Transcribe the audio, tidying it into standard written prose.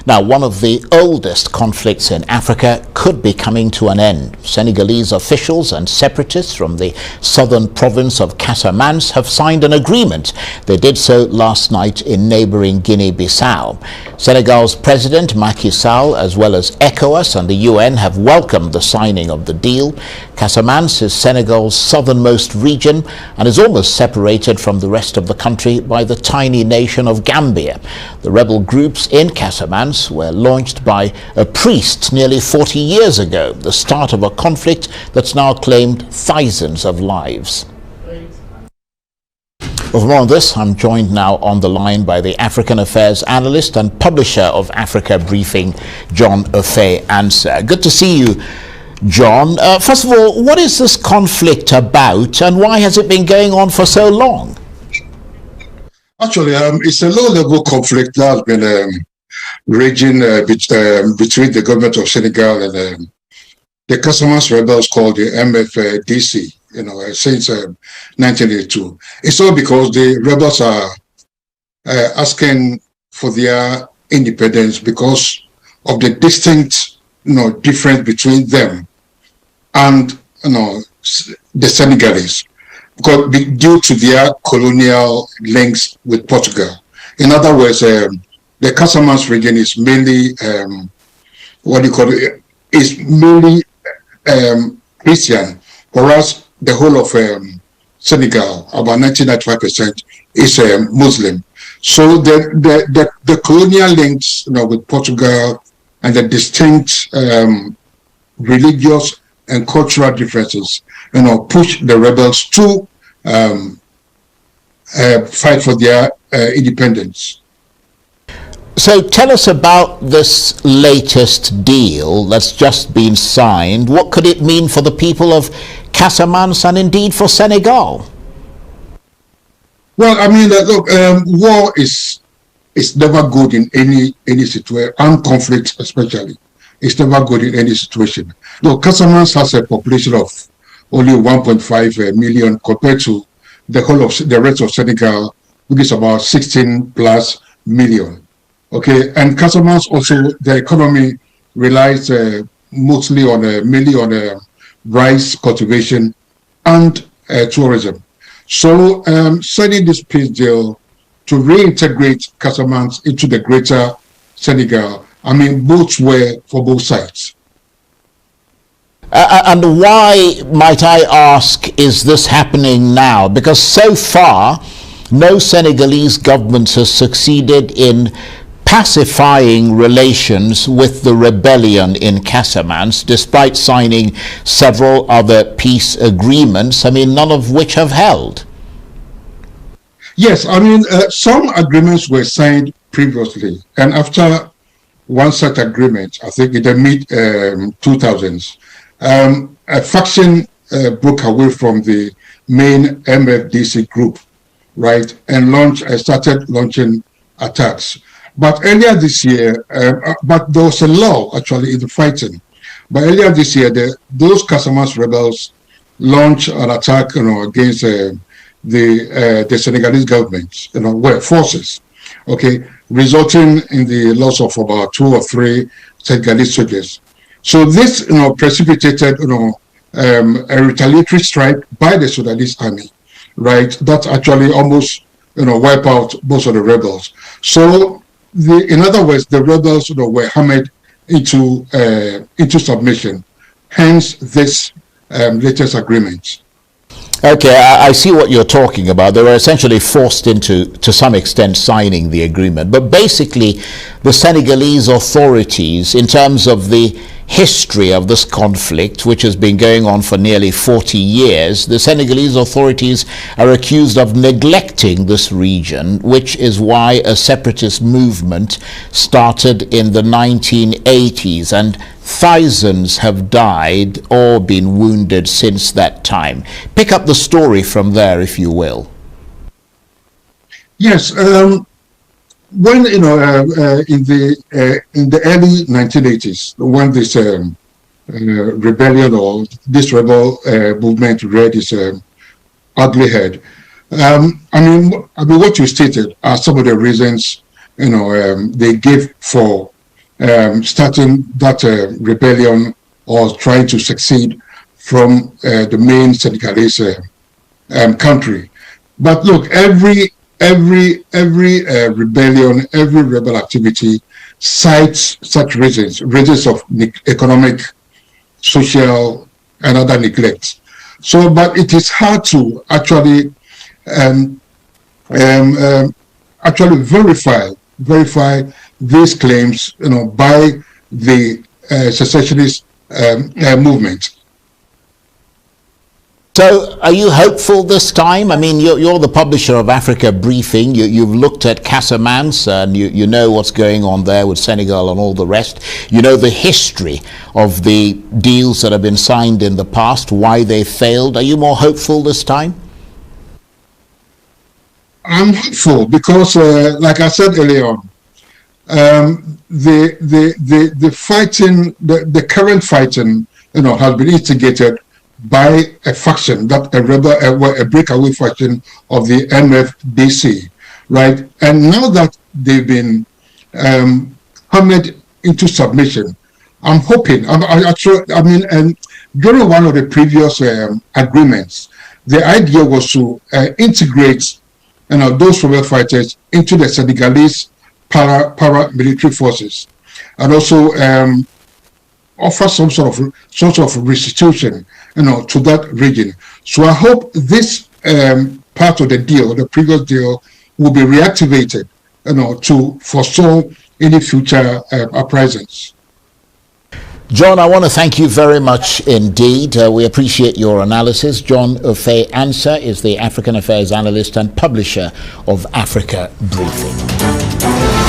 Now, one of the oldest conflicts in Africa could be coming to an end. Senegalese officials and separatists from the southern province of Casamance have signed an agreement. They did so last night in neighboring Guinea-Bissau. Senegal's President Macky Sall, as well as ECOWAS and the UN, have welcomed the signing of the deal. Casamance is Senegal's southernmost region and is almost separated from the rest of the country by the tiny nation of Gambia. The rebel groups in Casamance were launched by a priest nearly 40 years ago, the start of a conflict that's now claimed thousands of lives. For more on this, I'm joined now on the line by the African Affairs analyst and publisher of Africa Briefing, John Ofe-Ansah. Good to see you, John. First of all, what is this conflict about and why has it been going on for so long? Actually, it's a low-level conflict that has been raging between the government of Senegal and the Casamance rebels called the MFDC, since 1982. It's all because the rebels are asking for their independence because of the distinct, difference between them and, the Senegalese, because due to their colonial links with Portugal. In other words, the Casamance region is mainly is mainly Christian, whereas the whole of Senegal, about 95%, is Muslim. So the colonial links, with Portugal and the distinct religious and cultural differences, push the rebels to fight for their independence. So tell us about this latest deal that's just been signed. What could it mean for the people of Casamance and indeed for Senegal? Well, I mean, look, war is never good in any situation, and conflict especially. It's never good in any situation. Look, Casamance has a population of only 1.5 million compared to the whole of the rest of Senegal, which is about 16 plus million. Okay, and Casamance also, the economy relies mostly on mainly on rice cultivation and tourism. So signing this peace deal to reintegrate Casamance into the greater Senegal, I mean, both were for both sides. And why, might I ask, is this happening now? Because so far, no Senegalese government has succeeded in pacifying relations with the rebellion in Casamance, despite signing several other peace agreements, I mean, none of which have held. Yes, I mean, some agreements were signed previously, and after one such agreement, I think in the mid-2000s, a faction broke away from the main MFDC group, right, and started launching attacks. But earlier this year, but there was a law actually in the fighting. But earlier this year, those Casamance rebels launched an attack, against the Senegalese government, forces, okay, resulting in the loss of about 2 or 3 Senegalese soldiers. So this, precipitated, a retaliatory strike by the Sudanese army, right? That actually almost, wipe out most of the rebels. So in other words, the rebels, were hammered into submission. Hence, this latest agreement. Okay, I see what you're talking about. They were essentially forced into, to some extent, signing the agreement. But basically, the Senegalese authorities, in terms of the history of this conflict, which has been going on for nearly 40 years, the Senegalese authorities are accused of neglecting this region, which is why a separatist movement started in the 1980s, and thousands have died or been wounded since that time. Pick up the story from there, if you will. Yes, when in the early 1980s, when this rebellion or this rebel movement reared its ugly head, I mean, what you stated are some of the reasons they gave for starting that rebellion or trying to succeed from the main Senegalese country. But look, every rebellion, every rebel activity cites such reasons of economic, social, and other neglect. So, but it is hard to actually actually verify these claims, by the secessionist movement. So are you hopeful this time? I mean, you're the publisher of Africa Briefing. You've looked at Casamance and you know what's going on there with Senegal and all the rest. You know the history of the deals that have been signed in the past, why they failed. Are you more hopeful this time? I'm hopeful because, like I said earlier on, the fighting, the current fighting, has been instigated by a faction, that a breakaway faction of the MFDC, right? And now that they've been hammered into submission, I'm hoping. And during one of the previous agreements, the idea was to integrate, those rebel fighters into the Senegalese paramilitary forces, and also offer some sort of restitution, to that region. So I hope this part of the deal, the previous deal, will be reactivated, to forestall any future uprisings. John, I want to thank you very much indeed. We appreciate your analysis. John Ofe-Ansah is the African Affairs Analyst and publisher of Africa Briefing.